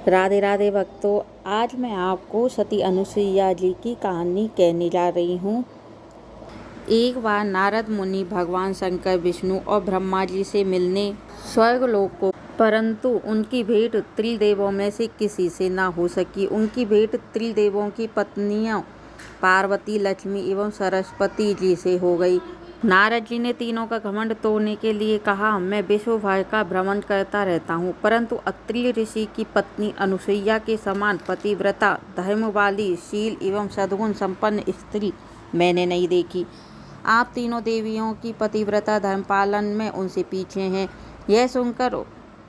राधे राधे भक्तों, आज मैं आपको सती अनुसुईया जी की कहानी कहने जा रही हूँ। एक बार नारद मुनि भगवान शंकर, विष्णु और ब्रह्मा जी से मिलने स्वर्गलोक को, परंतु उनकी भेंट त्रिदेवों में से किसी से न हो सकी। उनकी भेंट त्रिदेवों की पत्नियों पार्वती, लक्ष्मी एवं सरस्वती जी से हो गई। नारद जी ने तीनों का घमंड तोड़ने के लिए कहा, मैं विश्व भर का भ्रमण करता रहता हूँ, परंतु अत्रि ऋषि की पत्नी अनुसुईया के समान पतिव्रता, धर्म वाली, शील एवं सद्गुण संपन्न स्त्री मैंने नहीं देखी। आप तीनों देवियों की पतिव्रता धर्म पालन में उनसे पीछे हैं। यह सुनकर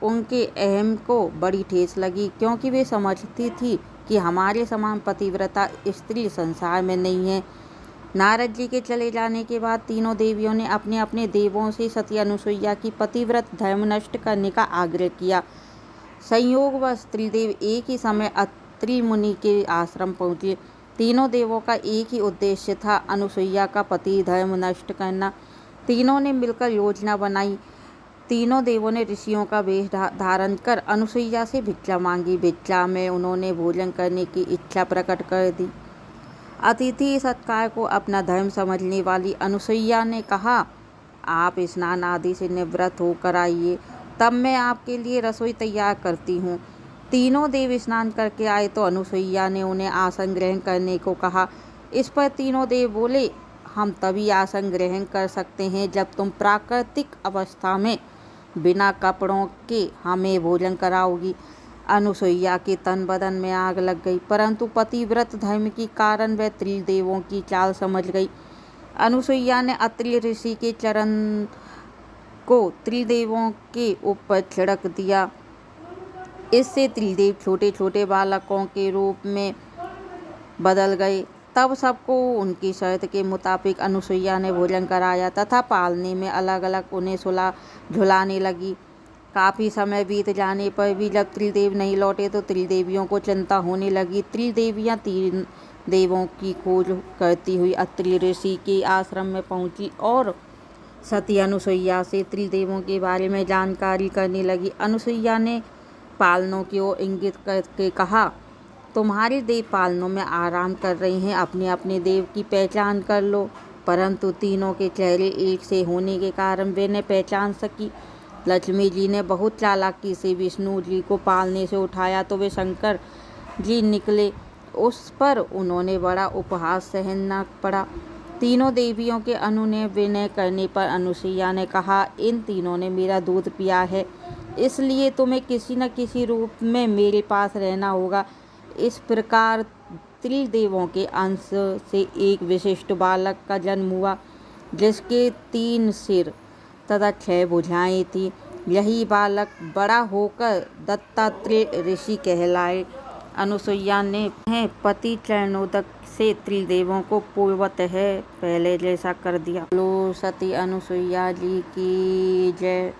उनके अहम को बड़ी ठेस लगी, क्योंकि वे समझती थी कि हमारे समान पतिव्रता स्त्री संसार में नहीं है। नारद जी के चले जाने के बाद तीनों देवियों ने अपने अपने देवों से सती अनुसुईया की पतिव्रत धर्म नष्ट करने का आग्रह किया। संयोगवश त्रिदेव एक ही समय अत्रि मुनि के आश्रम पहुँचे। तीनों देवों का एक ही उद्देश्य था, अनुसुईया का पति धर्म नष्ट करना। तीनों ने मिलकर योजना बनाई। तीनों देवों ने ऋषियों का वेश धारण कर अनुसुईया से भिक्षा मांगी। भिक्षा में उन्होंने भोजन करने की इच्छा प्रकट कर दी। अतिथि सत्कार को अपना धर्म समझने वाली अनुसुईया ने कहा, आप स्नान आदि से निवृत्त होकर आइए, तब मैं आपके लिए रसोई तैयार करती हूँ। तीनों देव स्नान करके आए तो अनुसुईया ने उन्हें आसन ग्रहण करने को कहा। इस पर तीनों देव बोले, हम तभी आसन ग्रहण कर सकते हैं जब तुम प्राकृतिक अवस्था में बिना कपड़ों के हमें भोजन कराओगी। अनुसुईया के तन बदन में आग लग गई, परंतु पतिव्रत धर्म के कारण वह त्रिदेवों की चाल समझ गई। अनुसुईया ने अत्रि ऋषि के चरण को त्रिदेवों के ऊपर छिड़क दिया। इससे त्रिदेव छोटे छोटे बालकों के रूप में बदल गए। तब सबको उनकी शर्त के मुताबिक अनुसुईया ने भोजन कराया तथा पालने में अलग अलग उन्हें झुलाने लगी। काफ़ी समय बीत जाने पर भी जब त्रिदेव नहीं लौटे तो त्रिदेवियों को चिंता होने लगी। त्रिदेवियां तीन देवों की खोज करती हुई अत्रि ऋषि के आश्रम में पहुंची और सती अनुसुईया से त्रिदेवों के बारे में जानकारी करने लगी। अनुसुईया ने पालनों की ओर इंगित करके कहा, तुम्हारे देव पालनों में आराम कर रहे हैं, अपने अपने देव की पहचान कर लो। परंतु तीनों के चेहरे एक से होने के कारण वे न पहचान सकी। लक्ष्मी जी ने बहुत चालाकी से विष्णु जी को पालने से उठाया तो वे शंकर जी निकले। उस पर उन्होंने बड़ा उपहास सहना पड़ा। तीनों देवियों के अनुनय विनय करने पर अनुसुईया ने कहा, इन तीनों ने मेरा दूध पिया है, इसलिए तुम्हें किसी न किसी रूप में मेरे पास रहना होगा। इस प्रकार त्रिदेवों के अंश से एक विशिष्ट बालक का जन्म हुआ, जिसके 3 सिर तथा 6 भुजाएं थीं। यही बालक बड़ा होकर दत्तात्रेय ऋषि कहलाए। अनुसुईया ने पति चरणोदक से त्रिदेवों को पूर्वतः पहले जैसा कर दिया। लो सती अनुसुईया जी की जय।